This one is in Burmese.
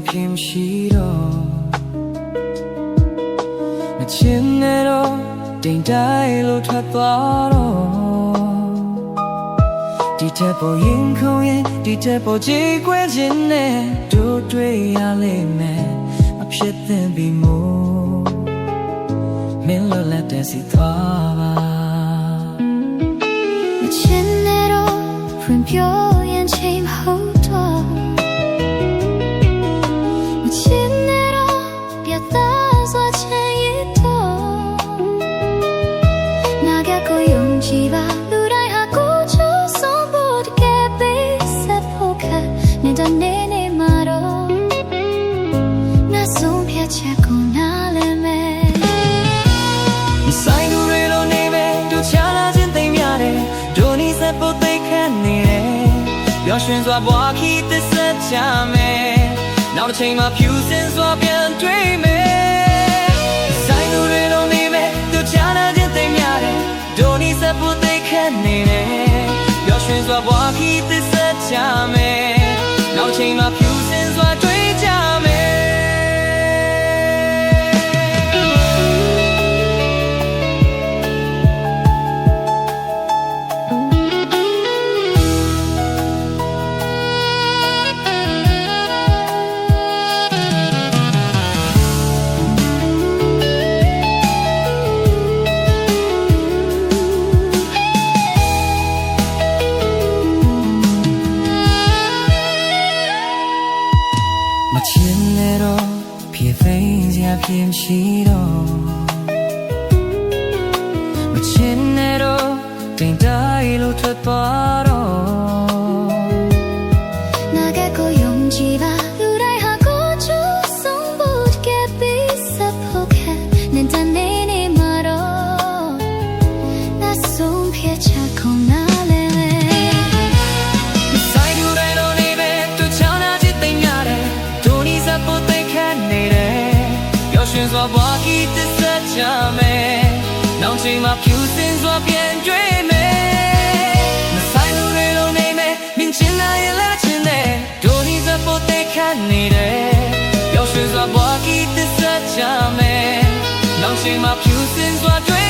ဖြစ်ရှိတော့မချင်နဲ့တော့တိမ်တိုင်းလို့ထွက်သွားတော့ဒီထက်ပေါ်ရင်ခုံရင်ဒီထက်ပေါ်ကြည်ခွဲခြင်းနဲ့တို့တွေ့ရလိမ့်မယ်မဖြစ်သင့်ပြီမို့မင်းလိုလက်တဲ့စီသွားပါမချင်နဲ့တော့ဖွင့်ပြောရင်ချိန်မဟုတ်တော့မချင်နဲ့တော့ပြတ်သားစွာချင်ရတော့နာကကိုယုံကြည်ပါလူတိုင်းဟာကိုချောဆုံးဖို့တကယ်ပေးဆက်ဖို့ခက်နေတဲ့နေမှာတော့ငါဆုံးဖြတ်ချက်ကိုနားလည်မယ်ဆိုင်သူတွေလိုနေပဲတို့ချလာခြင်းသိမ်းရတယ်တို့နီးစပ်ဖို့သိခန့်နေတယ်ပျော်ရွှင်စွာဘွားခီးသစ္စာချမယ်နောက်တစ်ချိန်မှာဖြူစင်စွာပြန်တွေ့မယ်ဆိုင်သူတွေလိုနေပဲတို့ချလာခြင်းသိမ်းရတယ်တို့နီးစပ်ဖို့သိခန့်နေတယ်ပျော်ရွှင်စွာဘွားခီးသစ္စာချမယ်နောက်တစ်ချိန်မှာဖြူစင်စွာတွေ့ကြမယ်မချင်နဲ့တော့ဖြစ်သိမ်းစရာဖြစ်ရှိတော့မချင်နဲ့တော့တိမ်တိုင်းလို့ထွက်သွားတော့နာကကိုယုံကြည်ပါလူတိုင်းဟာကိုချူဆုံးဖို့တကယ်ပေးဆက်ဖို့ခက်နေတဲ့နေမှာတော့ငါဆုံးဖြတ်ချက်ကိုနားလည်မယ်ဆိုင်သူတွေလိုနေပဲသူချောင်းနာချစ်သိမ်းရတယ်တို့နီးစပ်ဖို့သိခန့်နေတယ်ပျော်ရွှင်စွာဘွားခီးသစ္စာချမယ်နောက်ချိန်မှာဖြူစင်စွာပြန်တွေ့မယ်ဆိုင်သူတွေလိုနေမယ်မြင်ချင်တာရဲ့လက်ချင်တဲ့တို့နီးစပ်ဖို့သိခန့်နေတယ်ပျော်ရွှင်စွာဘွားခီးသစ္စာချမယ်နောက်ချိန်မှာဖြူစင်စွာတွေ့